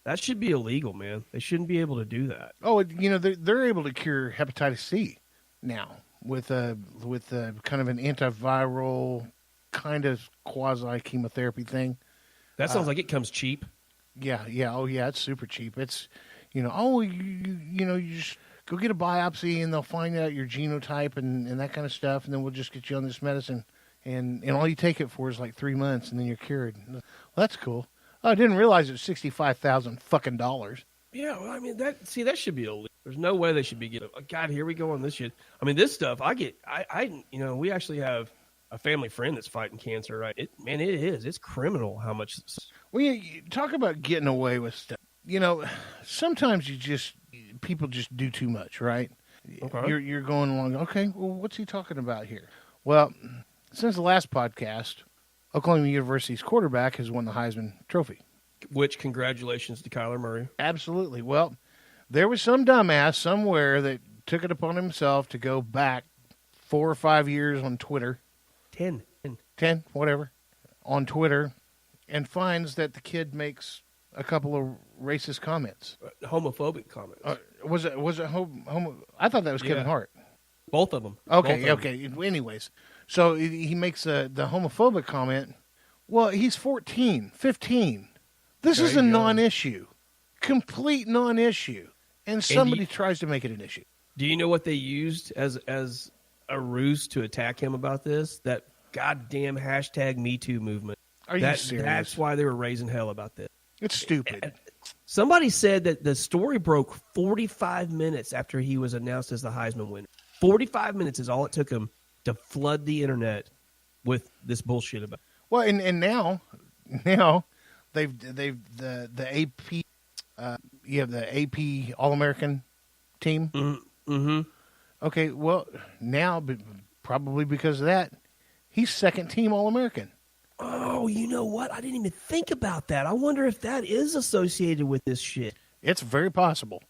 That should be illegal, man. They shouldn't be able to do that. Oh, they're able to cure hepatitis C now with kind of an antiviral kind of quasi chemotherapy thing. That sounds like it comes cheap. Yeah, yeah, oh yeah, it's super cheap. It's you just go get a biopsy and they'll find out your genotype and that kind of stuff, and then we'll just get you on this medicine, and all you take it for is like 3 months, and then you're cured. Well, that's cool. Oh, I didn't realize it was $65,000 fucking dollars. Yeah, well, I mean that should be illegal. There's no way they should be getting. God, here we go on this shit. I mean, this stuff we actually have a family friend that's fighting cancer, right? It's criminal how much. Well, you talk about getting away with stuff. Sometimes people just do too much, right? Okay. You're going along. Okay, well, what's he talking about here? Well, since the last podcast, Oklahoma University's quarterback has won the Heisman Trophy. Which, congratulations to Kyler Murray. Absolutely. Well, there was some dumbass somewhere that took it upon himself to go back 4 or 5 years on Twitter. 10, whatever, on Twitter, and finds that the kid makes a couple of racist comments. Homophobic comments. Was it homo? I thought that was Kevin Hart. Both of them. Okay. Anyways, so he makes the homophobic comment. Well, he's 14, 15. This is a non-issue. Complete non-issue. And somebody tries to make it an issue. Do you know what they used as a ruse to attack him about this? That goddamn #MeToo movement. Are you serious? That's why they were raising hell about this. It's stupid. Somebody said that the story broke 45 minutes after he was announced as the Heisman winner. 45 minutes is all it took him to flood the internet with this bullshit about. Well, and now they've the AP you have the AP All-American team. Mm-hmm. Okay, well, now probably because of that, he's second team All-American. Oh, you know what? I didn't even think about that. I wonder if that is associated with this shit. It's very possible.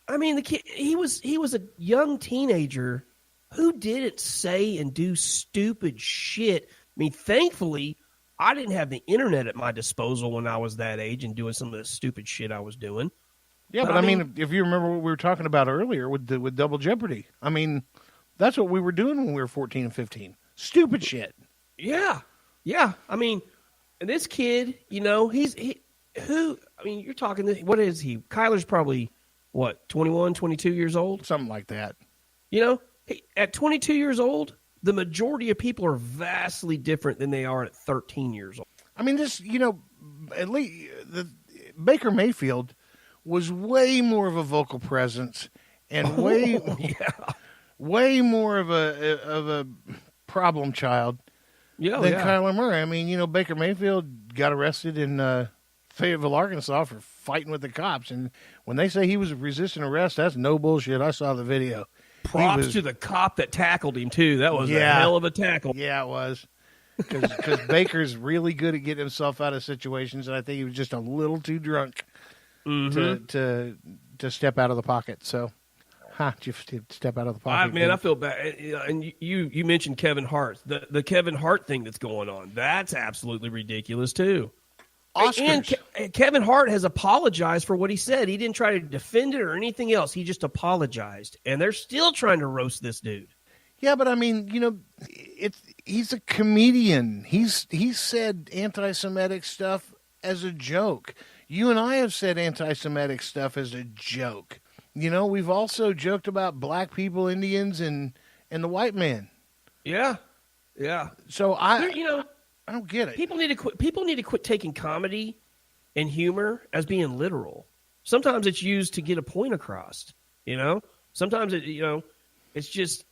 I mean, the kid, he was a young teenager who didn't say and do stupid shit. I mean, thankfully, I didn't have the internet at my disposal when I was that age and doing some of the stupid shit I was doing. Yeah, but I mean, if you remember what we were talking about earlier with Double Jeopardy, I mean, that's what we were doing when we were 14 and 15. Stupid shit. Yeah. I mean, and this kid, you're talking, what is he? Kyler's probably, 21, 22 years old? Something like that. At 22 years old, the majority of people are vastly different than they are at 13 years old. I mean, at least Baker Mayfield was way more of a vocal presence and way more of a problem child than Kyler Murray. I mean, Baker Mayfield got arrested in Fayetteville, Arkansas for fighting with the cops. And when they say he was resisting arrest, that's no bullshit. I saw the video. Props to the cop that tackled him, too. That was a hell of a tackle. Yeah, it was. Because Baker's really good at getting himself out of situations, and I think he was just a little too drunk to step out of the pocket. So, just step out of the pocket. I feel bad. And you mentioned Kevin Hart. The Kevin Hart thing that's going on, that's absolutely ridiculous, too. Oscars. And Kevin Hart has apologized for what he said. He didn't try to defend it or anything else. He just apologized. And they're still trying to roast this dude. Yeah, but I mean, he's a comedian. He's said anti-Semitic stuff as a joke. You and I have said anti-Semitic stuff as a joke. We've also joked about black people, Indians, and the white man. Yeah. So I don't get it. People need to quit taking comedy and humor as being literal. Sometimes it's used to get a point across. Sometimes it's just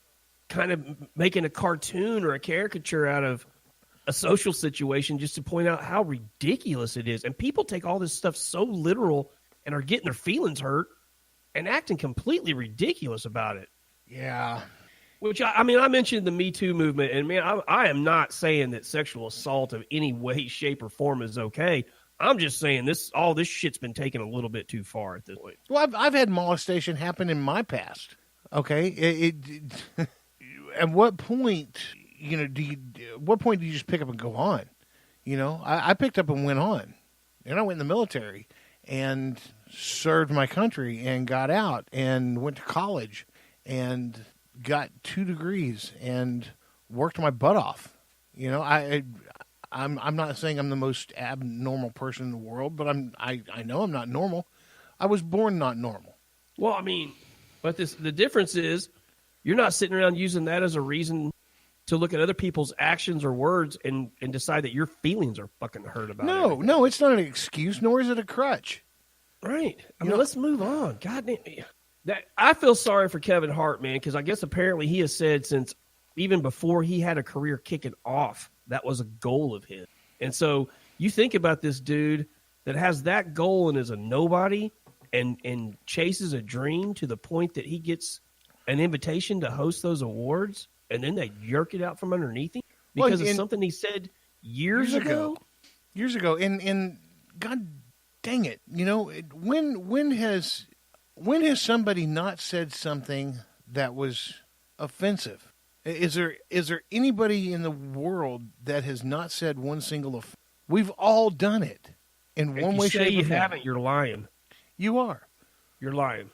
kind of making a cartoon or a caricature out of a social situation just to point out how ridiculous it is. And people take all this stuff so literal and are getting their feelings hurt and acting completely ridiculous about it. Yeah. Which, I mentioned the Me Too movement, and, man, I am not saying that sexual assault of any way, shape, or form is okay. I'm just saying all this shit's been taken a little bit too far at this point. Well, I've had molestation happen in my past, okay? At what point, do you just pick up and go on? I picked up and went on, and I went in the military. and served my country and got out and went to college and got 2 degrees and worked my butt off. You know, I'm not saying I'm the most abnormal person in the world, but I know I'm not normal. I was born not normal. Well, I mean, but the difference is you're not sitting around using that as a reason to look at other people's actions or words and decide that your feelings are fucking hurt about it. No, it's not an excuse, nor is it a crutch. Right. I mean, let's move on. God damn. I feel sorry for Kevin Hart, man, because I guess apparently he has said since even before he had a career kicking off, that was a goal of his. And so you think about this dude that has that goal and is a nobody and chases a dream to the point that he gets an invitation to host those awards, and then they jerk it out from underneath him because of something he said years ago. Years ago, and God dang it, you know, when has somebody not said something that was offensive? Is there anybody in the world that has not said one single? We've all done it in one way, shape, or form. You haven't. You're lying. You are. You're lying.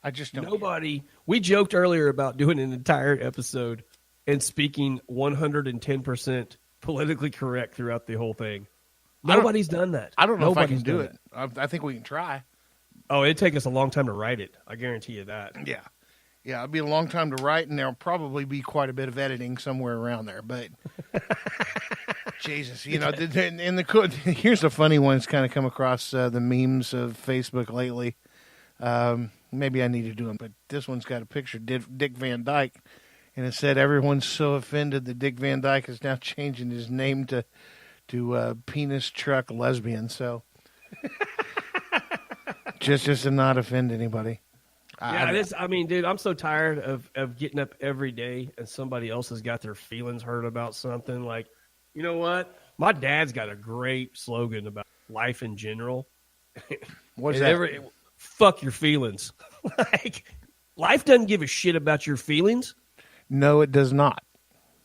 I just don't. Nobody. We joked earlier about doing an entire episode and speaking 110% politically correct throughout the whole thing. Nobody's done that. I don't know if I can do it. I think we can try. Oh, it'd take us a long time to write it. I guarantee you that. Yeah. It'd be a long time to write, and there'll probably be quite a bit of editing somewhere around there. But Jesus, you know, here's a funny one that's kind of come across the memes of Facebook lately. Maybe I need to do them, but this one's got a picture of Dick Van Dyke, and it said, "Everyone's so offended that Dick Van Dyke is now changing his name to penis truck lesbian." So just to not offend anybody. Yeah, I mean, dude, I'm so tired of getting up every day and somebody else has got their feelings hurt about something. Like, you know what? My dad's got a great slogan about life in general. What's that? Fuck your feelings. Like, life doesn't give a shit about your feelings. No, it does not.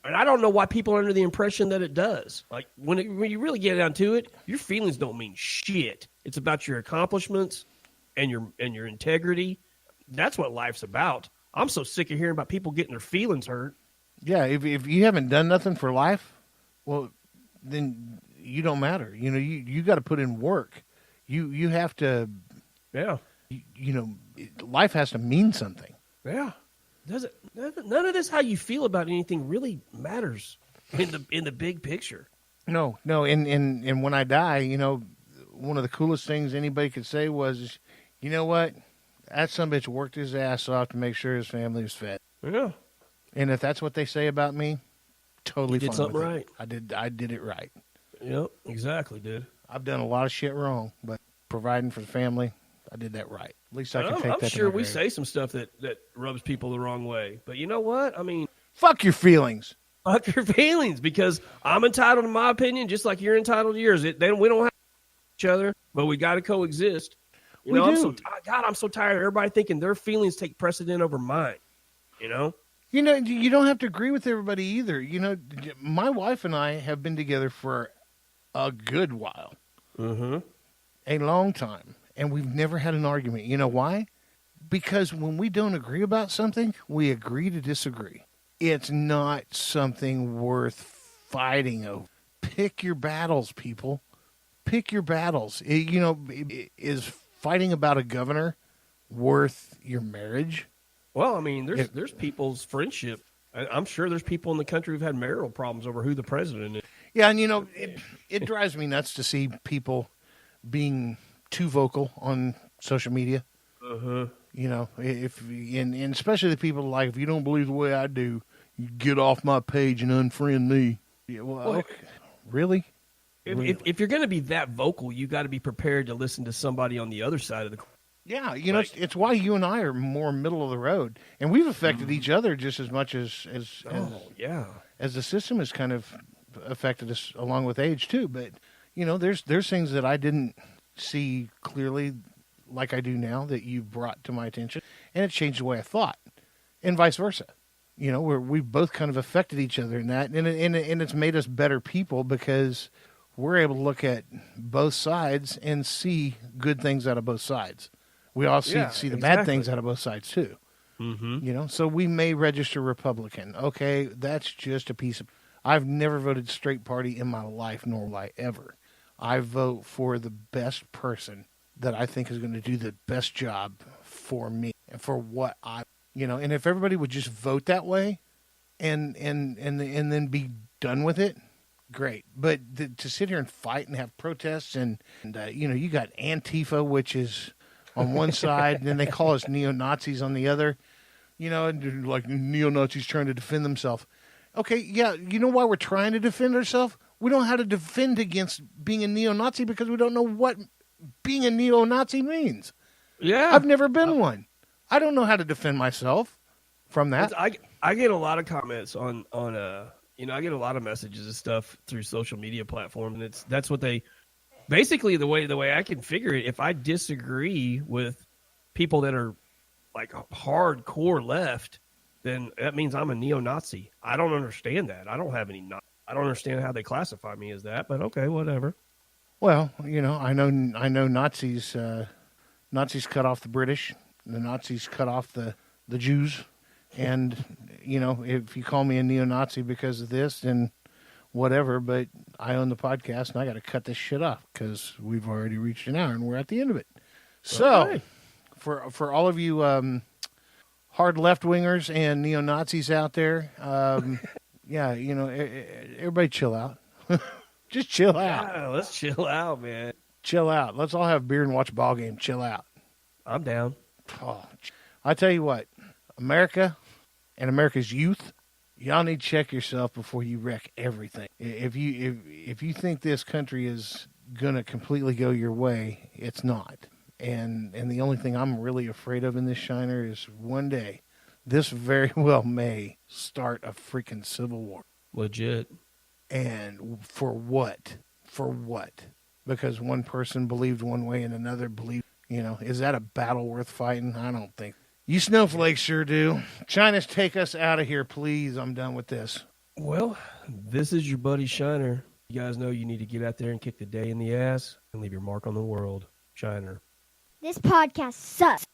And I don't know why people are under the impression that it does. Like, when you really get down to it, your feelings don't mean shit. It's about your accomplishments and your integrity. That's what life's about. I'm so sick of hearing about people getting their feelings hurt. Yeah, if you haven't done nothing for life, well, then you don't matter. You know, you got to put in work. You have to. Yeah. You know, life has to mean something. Yeah. None of this how you feel about anything really matters in the big picture. No. And when I die, you know, one of the coolest things anybody could say was, you know what? That sumbitch worked his ass off to make sure his family was fed. Yeah. And if that's what they say about me, totally fine. You did something with right. It. I did it right. Yep, exactly, dude. I've done a lot of shit wrong, but providing for the family, I did that right. At least I can take that. I'm sure we say some stuff that rubs people the wrong way. But you know what? I mean, fuck your feelings. Fuck your feelings, because I'm entitled to my opinion just like you're entitled to yours. Then we don't have each other, but we got to coexist. You know, I'm so tired of everybody thinking their feelings take precedent over mine. You know, you don't have to agree with everybody either. You know, my wife and I have been together for a good while, a long time, and we've never had an argument. You know why? Because when we don't agree about something, we agree to disagree. It's not something worth fighting over. Pick your battles, people. Pick your battles. Is fighting about a governor worth your marriage? Well, I mean, there's people's friendship. I'm sure there's people in the country who've had marital problems over who the president is. Yeah, and it drives me nuts to see people being too vocal on social media. Uh-huh. You know, and especially the people like, if you don't believe the way I do, you get off my page and unfriend me. Yeah, well, okay. Really? If you're going to be that vocal, you got to be prepared to listen to somebody on the other side of the. Yeah, it's why you and I are more middle of the road, and we've affected each other just as much as the system has kind of affected us along with age too. But there's things that I didn't see clearly like I do now that you brought to my attention, and it changed the way I thought, and vice versa. You know, we've both kind of affected each other in that, and it's made us better people because we're able to look at both sides and see good things out of both sides. We all see the bad things out of both sides too. Mm-hmm. So we may register Republican. Okay, that's just a piece of. I've never voted straight party in my life, nor will I ever. I vote for the best person that I think is going to do the best job for me and for what I, And if everybody would just vote that way, and then be done with it, great. But to sit here and fight and have protests and you got Antifa, which is on one side, and then they call us neo-Nazis on the other. And like neo-Nazis trying to defend themselves. Okay, yeah, you know why we're trying to defend ourselves? We don't know how to defend against being a neo-Nazi because we don't know what being a neo-Nazi means. Yeah. I've never been one. I don't know how to defend myself from that. I get a lot of comments on I get a lot of messages and stuff through social media platforms, and that's what they basically the way I can figure it. If I disagree with people that are like hardcore left, then that means I'm a neo-Nazi. I don't understand that. I don't understand how they classify me as that, but okay, whatever. Well, I know Nazis. Nazis cut off the British. The Nazis cut off the Jews. And if you call me a neo-Nazi because of this, then whatever. But I own the podcast, and I got to cut this shit off because we've already reached an hour, and we're at the end of it. So. Okay. For all of you hard left-wingers and neo-Nazis out there, everybody chill out. Just chill out. Yeah, let's chill out, man. Chill out. Let's all have beer and watch a ball game. Chill out. I'm down. Oh, I tell you what, America and America's youth, y'all need to check yourself before you wreck everything. If you think this country is going to completely go your way, it's not. And the only thing I'm really afraid of in this Shiner is one day, this very well may start a freaking civil war. Legit. And for what? For what? Because one person believed one way and another believed, is that a battle worth fighting? I don't think. You snowflakes sure do. China's take us out of here, please. I'm done with this. Well, this is your buddy Shiner. You guys know you need to get out there and kick the day in the ass and leave your mark on the world. Shiner. This podcast sucks.